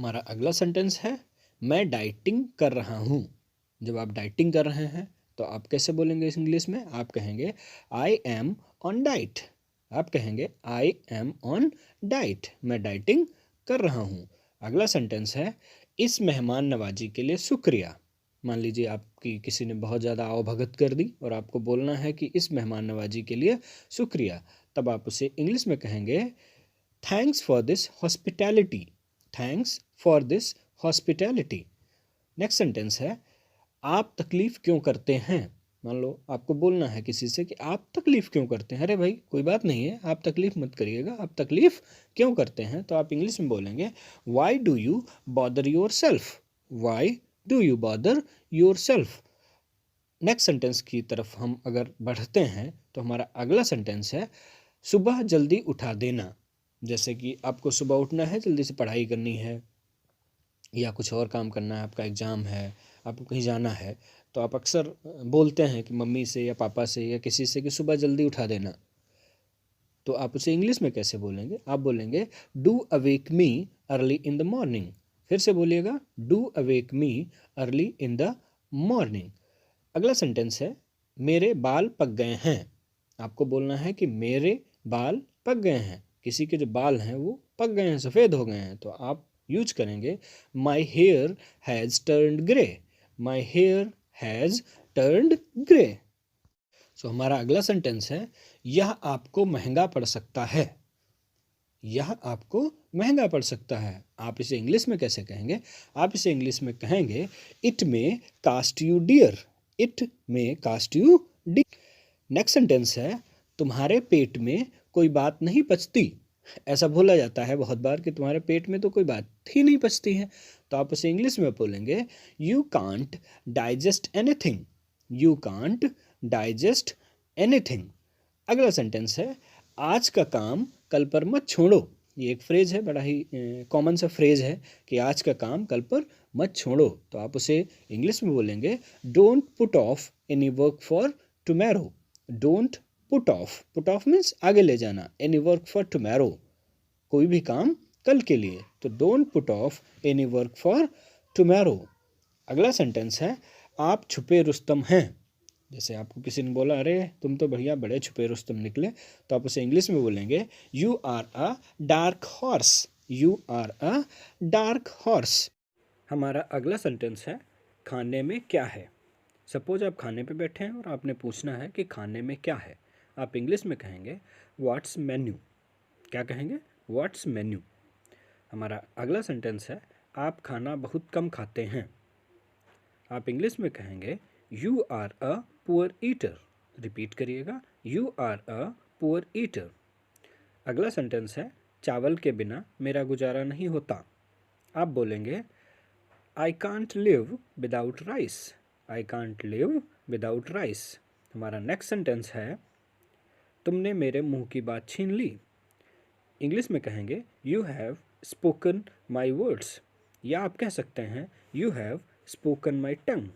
हमारा अगला सेंटेंस है मैं डाइटिंग कर रहा हूँ। जब आप डाइटिंग कर रहे हैं तो आप कैसे बोलेंगे इस इंग्लिश में? आप कहेंगे आई एम ऑन डाइट। आप कहेंगे आई एम ऑन डाइट, मैं डाइटिंग कर रहा हूँ। अगला सेंटेंस है इस मेहमान नवाजी के लिए शुक्रिया। मान लीजिए आपकी किसी ने बहुत ज़्यादा आवभगत कर दी और आपको बोलना है कि इस मेहमान नवाजी के लिए शुक्रिया, तब आप उसे इंग्लिश में कहेंगे thanks for this hospitality. Thanks for this hospitality. Next sentence है आप तकलीफ़ क्यों करते हैं। मान लो आपको बोलना है किसी से कि आप तकलीफ़ क्यों करते हैं। अरे भाई कोई बात नहीं है, आप तकलीफ़ मत करिएगा, आप तकलीफ़ क्यों करते हैं। तो आप इंग्लिश में बोलेंगे why do you bother your self. Why do you bother your self. Next sentence की तरफ हम अगर बढ़ते हैं तो हमारा अगला सेंटेंस है सुबह जल्दी उठा देना। जैसे कि आपको सुबह उठना है, जल्दी से पढ़ाई करनी है या कुछ और काम करना है, आपका एग्ज़ाम है, आपको कहीं जाना है, तो आप अक्सर बोलते हैं कि मम्मी से या पापा से या किसी से कि सुबह जल्दी उठा देना। तो आप उसे इंग्लिश में कैसे बोलेंगे? आप बोलेंगे do awake me early in the morning. फिर से बोलिएगा do awake me early in the morning. अगला सेंटेंस है मेरे बाल पक गए हैं। आपको बोलना है कि मेरे बाल पक गए हैं। किसी के जो बाल हैं वो पक गए हैं, सफ़ेद हो गए हैं, तो आप यूज करेंगे my hair has turned grey. My hair has turned grey. So हमारा अगला सेंटेंस है यह आपको महंगा पड़ सकता है। यह आपको महंगा पड़ सकता है। आप इसे इंग्लिश में कैसे कहेंगे? आप इसे इंग्लिश में कहेंगे it may cost you dear. It may cost you dear. Next sentence है तुम्हारे पेट में कोई बात नहीं पचती। ऐसा बोला जाता है बहुत बार कि तुम्हारे पेट में तो कोई बात ही नहीं पचती है, तो आप उसे इंग्लिश में बोलेंगे you can't digest anything. You can't digest anything. अगला सेंटेंस है आज का काम कल पर मत छोड़ो। ये एक फ्रेज है, बड़ा ही कॉमन सा फ्रेज है कि आज का काम कल पर मत छोड़ो, तो आप उसे इंग्लिश में बोलेंगे don't put off any work for tomorrow. Don't put off means आगे ले जाना, एनी वर्क फॉर टुमारो, कोई भी काम कल के लिए, तो don't put off any work for tomorrow. अगला सेंटेंस है आप छुपे रुस्तम हैं। जैसे आपको किसी ने बोला अरे तुम तो बढ़िया बड़े छुपे रुस्तम निकले, तो आप उसे इंग्लिश में बोलेंगे you are a dark horse. You are a dark horse. हमारा अगला सेंटेंस है खाने में क्या है। सपोज आप खाने पे बैठे हैं और आपने पूछना है कि खाने में क्या है। आप इंग्लिश में कहेंगे व्हाट्स मेन्यू। क्या कहेंगे? What's menu. हमारा अगला सेंटेंस है आप खाना बहुत कम खाते हैं। आप इंग्लिश में कहेंगे you are a poor eater. Repeat करिएगा you are a poor eater. अगला सेंटेंस है चावल के बिना मेरा गुजारा नहीं होता। आप बोलेंगे I can't live without rice. I can't live without rice. हमारा नेक्स्ट सेंटेंस है तुमने मेरे मुंह की बात छीन ली। इंग्लिश में कहेंगे you have spoken my words, या आप कह सकते हैं you have spoken my tongue.